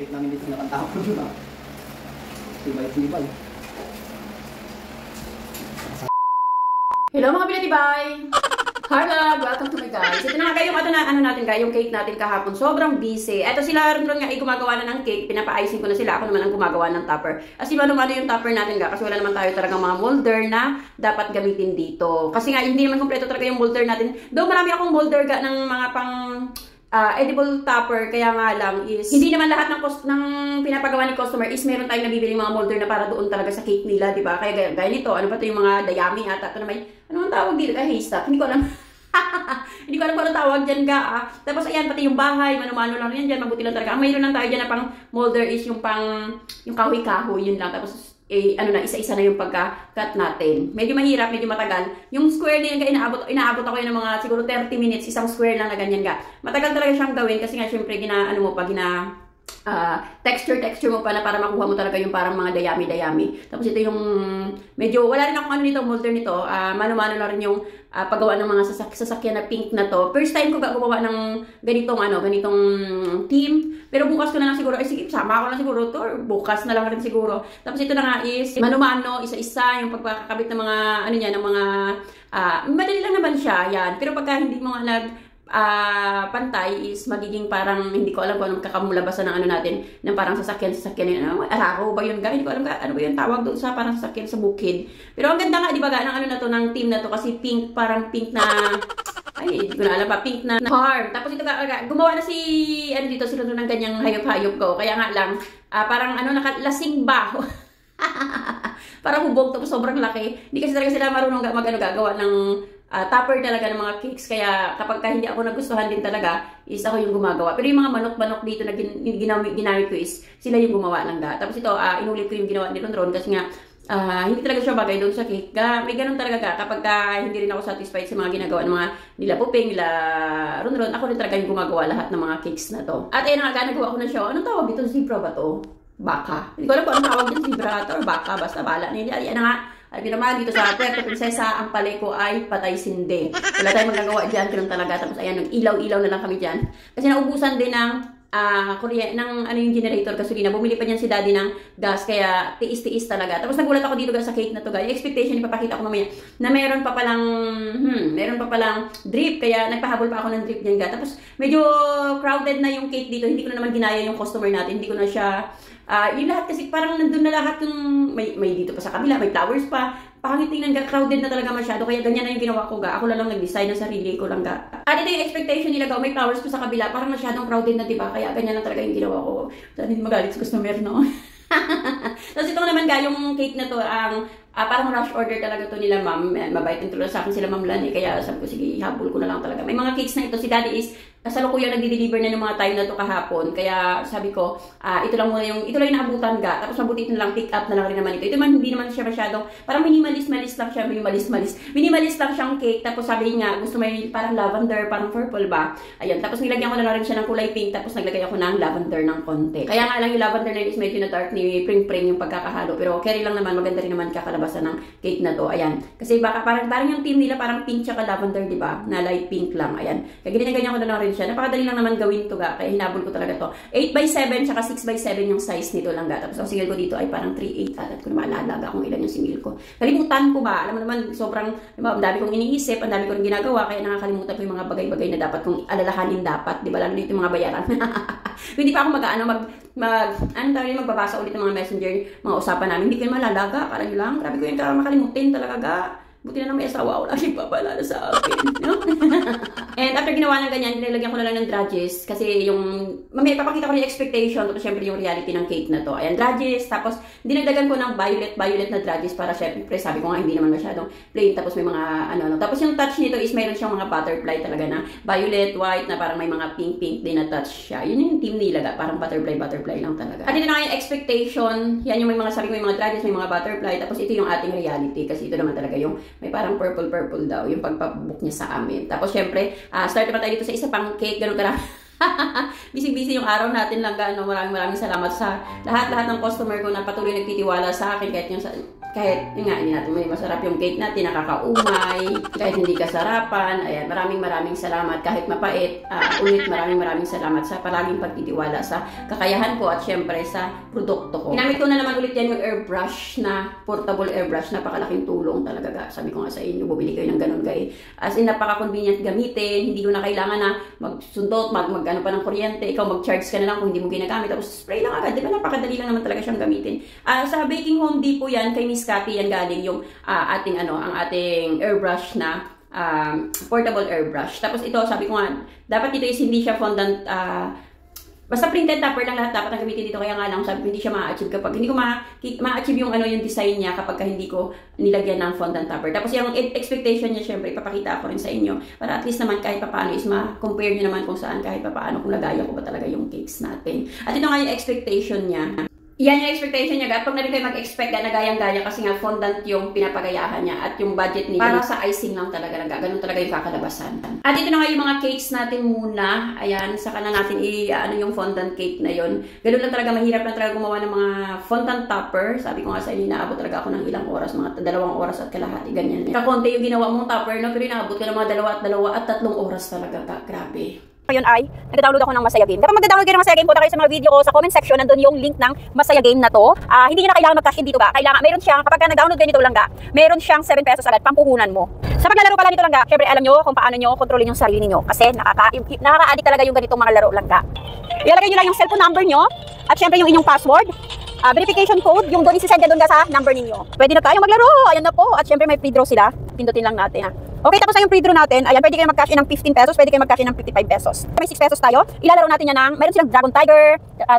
Cake namin dito nakatapon na. Tibay-tibay. Hello mga pinatibay! Hi vlog! Welcome to my guys. Ito na nga kayo, ano natin kayo, yung cake natin kahapon. Sobrang busy. Eto sila rin nga ay gumagawa na ng cake. Pinapa-icing ko na sila. Ako naman ang gumagawa ng topper. Kasi ano yung topper natin ga. Kasi wala naman tayo talagang mga molder na dapat gamitin dito. Kasi nga hindi naman kompleto talaga yung molder natin. Though marami akong molder ga ng mga pang edible topper, kaya nga lang is hindi naman lahat ng pinapagawa ni customer is meron tayong nabibiling mga molder na para doon talaga sa cake nila, di ba? Kaya gaya nito, ano pa to yung mga dayami ata, ito na may, ano ang tawag dito? Haystack, hindi ko alam. Hindi ko alam kung ano tawag dyan ga. Tapos ayan, pati yung bahay, mano-mano lang yan dyan, mabuti lang talaga. Ang mayroon lang tayo dyan na pang molder is yung kahoy-kahoy, yun lang. Tapos isa-isa na yung pagka-cut natin. Medyo mahirap, medyo matagal. Yung square na yan, inaabot ako yun ng mga siguro 30 minutes, isang square lang na ganyan ga. Matagal talaga siyang gawin kasi nga syempre texture mo pa na para makuha mo talaga yung parang mga dayami-dayami. Tapos ito yung medyo, wala rin akong ano nito, molder nito. Mano-mano na rin yung paggawa ng mga sasakyan na pink na to. First time ko gumawa ng ganitong team. Pero bukas ko na lang siguro, sige, sama ko na siguro to, or bukas na lang rin siguro. Tapos ito na nga is, mano-mano, isa-isa, yung pagkakabit ng mga, ano niya, ng mga, madali lang naman siya, yan. Pero pagka hindi mo nga pantay is magiging parang, hindi ko alam kung anong kakamulabasan ng ano natin, ng parang sasakyan, arako ba yun ga? Hindi ko alam ano ba yun tawag doon sa parang sasakyan sa bukid. Pero ang ganda nga, di ba ga, ng ano na to, ng team na to, kasi pink, parang pink na, ay, hindi ko na alam pa, pink na farm. Tapos ito gumawa na si, ano dito, sila ng ganyang hayop-hayop ko. Kaya nga lang, parang ano, nakalasing ba? Parang hubog, tapos sobrang laki. Hindi kasi talaga sila marunong gagawa ng topper talaga ng mga cakes. Kaya kapag hindi ako nagustuhan din talaga, is ako yung gumagawa. Pero yung mga manok-manok dito na ginamit ko is, sila yung gumawa lang ga. Tapos ito, inulit ko yung ginawa ni Ron kasi nga, hindi talaga siya bagay doon sa cake. May ganun talaga ka. Kapag hindi rin ako satisfied sa mga ginagawa ng mga nila Puping, nila Ron, ako rin talaga yung gumagawa lahat ng mga cakes na to. At ayun nga, nagawa ko na siya. Anong tawag dito? Zebra ba to? Baka. Hindi ko alam kung anong tawag dito, zebra to or baka. Basta bala nila. Yan na nga. Alam niyo naman, dito sa Puerto Princesa, ang palay ko ay patay sinde. Wala tayong magagawa dyan, ganun talaga. Tapos ayan, nag-ilaw-ilaw na lang kami dyan. Kasi naubusan din ng yung generator, gasolina. Bumili pa niyan si daddy ng gas, kaya tiis-tiis talaga. Tapos nagulat ako dito sa cake na to guys. Expectation, ipapakita ko mamaya, na meron pa palang drip. Kaya nagpahabol pa ako ng drip niyan ga. Tapos medyo crowded na yung cake dito. Hindi ko na naman ginaya yung customer natin. Hindi ko na siya yung lahat kasi parang nandun na lahat yung may dito pa sa kabila, may flowers pa. Pangit tingnan ga, crowded na talaga masyado. Kaya ganyan na yung ginawa ko ga. Ako na lang nag-design ng sarili ko lang ga. At ito yung expectation nila ga, may flowers pa sa kabila. Parang masyadong crowded na, diba? Kaya ganyan na talaga yung ginawa ko. Sana hindi magalit sa customer, no? Tapos ito naman ga, yung cake na to, parang rush order talaga to nila ma'am. Mabait yung tulad sa akin sila ma'am Lani. Kaya sabi ko, sige, habol ko na lang talaga. May mga cakes na ito. Si daddy is kasalukuyan nagdi-deliver na ng mga time na to kahapon. Kaya sabi ko, ito lang yung naabutan ga. Tapos mabuti ito na lang, pick up na lang rin naman ito. Ito man, hindi naman siya masyadong, parang minimalist lang siya. Minimalist lang siyang cake. Tapos sabi niya, gusto may parang lavender, parang purple ba? Ayun. Tapos nilagyan ko na rin siya ng kulay pink. Tapos naglagay ako ng lavender ng konti. Kaya nga lang yung lavender na yun is medyo na dark ni pring-pring yung pagkakahalo. Pero carry lang naman, maganda rin naman kakalabasan ng cake na to. Ayan. Kasi baka parang yung team nila parang pink tsaka lavender, di ba? Na light pink lang. Ayan. Kaya ganyan ko na lang rin siya. Napakadali lang naman gawin to ga. Kaya hinabol ko talaga to. 8x7 tsaka 6x7 yung size nito lang ga. Tapos ang singil ko dito ay parang 3/8. At ko na maalala kung ilan yung singil ko. Kalimutan ko ba? Alam mo naman, sobrang ang dami kong iniisip, ang dami kong ginagawa. Kaya nakakalimutan ko yung mga bagay-bagay na dapat kong alalahanin dapat. Di ba? Lalo dito yung mga bayaran. Hindi pa ako magbabasa ulit ng mga messenger, mga usapan namin. Hindi kayo malalaga. Kala nyo lang. Grabe ko yung makalimutin talaga ga. Buti na may asawa ko lagi papalala sa akin. No? And after ginawa ng ganyan, dinilagyan ko na lang ng drudges. Kasi mamaya papakita ko yung expectation. Tapos syempre yung reality ng cake na to. Ayan, drudges. Tapos dinagdagan ko ng violet na drudges para syempre sabi ko nga hindi naman masyadong plain. Tapos may mga Tapos yung touch nito is mayroon siyang mga butterfly talaga na violet, white na parang may mga pink din na touch siya. Yun yung team nila. Parang butterfly lang talaga. At ito na nga yung expectation. Yan yung may mga sabi ko, may mga drudges, may mga butterfly. Tapos ito yung ating reality. Kasi ito naman talaga yung may parang purple daw yung pagpabook niya sa amin. Tapos syempre, start naman tayo dito sa isa pang cake, ganun karami. Busy-busy yung araw natin lang gaano. Maraming salamat sa lahat ng customer ko na patuloy nagtitiwala sa akin kahit yun nga, hindi natin may masarap yung cake natin, nakakaumay, kahit hindi kasarapan. Ayan, maraming salamat kahit mapait. Ulit maraming salamat sa palaging pagtitiwala sa kakayahan ko at syempre sa produkto ko. Ginamit ko na naman ulit yan yung airbrush na portable airbrush. Napakalaking tulong talaga. Sabi ko nga sa inyo, bumili kayo ng ganun guys. As in, napaka-convenient gamitin. Hindi ko na kailangan na magsundot, mag-ano pa ng kuryente. Ikaw mag-charge ka na lang kung hindi mo ginagamit. Tapos spray lang agad. Di ba napakadali lang naman talaga siyang gamitin. Sa Baking Home Depot yan, kay Miss Cathy yan galing yung ang ating airbrush na portable airbrush. Tapos ito, sabi ko nga, dapat ito is hindi siya fondant, basta printed topper lang lahat dapat ang gamitin dito. Kaya nga lang, sabi ko hindi siya ma-achieve kapag hindi ko ma-achieve yung yung design niya kapag hindi ko nilagyan ng fondant topper. Tapos yung expectation niya, syempre, ipapakita ko rin sa inyo. Para at least naman kahit papaano is ma-compare nyo naman kung saan kahit papaano kung nagaya ko ba talaga yung cakes natin. At ito nga yung expectation niya. Yan yung expectation niya. At pag na rin kayo mag-expect na gayang-gaya kasi nga fondant yung pinapagayahan niya at yung budget niya para sa icing lang talaga. Ganun talaga yung kakalabasan. At ito na nga yung mga cakes natin muna. Ayan, saka na natin yung fondant cake na yon. Ganun lang talaga, mahirap lang talaga gumawa ng mga fondant topper. Sabi ko nga sa inyo, naabot talaga ako ng ilang oras, mga 2 oras at kalahati, ganyan. Kakonti yung ginawa mong topper, no? Pero naabot ka ng mga 2 at 3 oras talaga. Grabe. Ngayon ay, nag-download ako ng Masaya Game. Kapag mag-download kayo ng Masaya Game, punta kayo sa mga video ko sa comment section, nandun yung link ng Masaya Game na to. Hindi nyo na kailangan mag-cash in dito ba? Meron siyang, kapag nag-download kayo nito langga, meron siyang 7 pesos agad, pampuhunan mo. Sa paglalaro pala nito langga, syempre alam nyo kung paano nyo kontrolin yung sarili niyo. Kasi nakaka-addict talaga yung ganitong mga laro langga. Ilalagay nyo lang yung cellphone number nyo, at syempre yung inyong password. Verification code, yung doon isisend doon sa number ninyo. Pwede na tayo maglaro, ayan na po. At syempre may free draw sila, pindutin lang natin ha. Okay, tapos na yung free draw natin. Ayan, pwede kayo mag-cash in ng 15 pesos, pwede kayo mag-cash in ng 55 pesos. May 6 pesos tayo. Ilalaro natin yan ng, meron silang Dragon Tiger,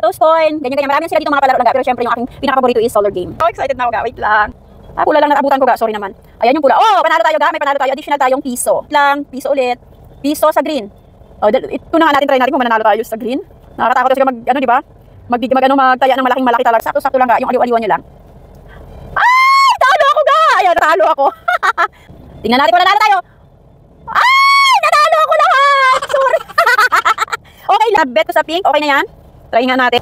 Toast Coin, ganyan. Marami sila dito mga palaro lang. Pero syempre yung aking pinaka-paborito is Solar Game. Oh, excited na ako ga. Wait lang. Pula lang natabutan ko ga. Sorry naman. Ayan yung pula. Oh, panalo tayo ga. May panalo tayo. Additional tayong piso. Lang, piso ulit. Piso sa green. Oh, ito na nga natin, try natin kung mananalo tayo sa green. Nakakatakot kasi di ba? Magtaya ng malaki talaga. Sakto-sakto lang ga. Yung aliw-aliwan nyo lang. Ay! Talo ako ga! Ayan, talo ako. Tingnan natin kung nanalo tayo. Ay! Nanalo ako lahat! Sorry! Okay lang. Bet ko sa pink. Okay na yan. Try nga natin.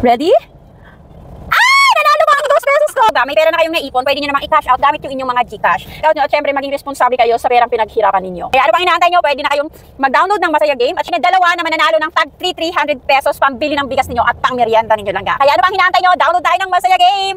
Ready? Ay! Nanalo ko ang 2 pesos ko! May pera na kayong naipon. Pwede nyo namang i-cash out gamit yung inyong mga Gcash. At syempre, maging responsable kayo sa perang pinaghirapan ninyo. Kaya ano pang inaantay nyo? Pwede na kayong mag-download ng Masaya Game. At dalawa na mananalo ng tag 300 pesos pambili ng bigas ninyo at pang merienda ninyo lang. Kaya ano pang inaantay nyo? Download tayo ng Masaya Game!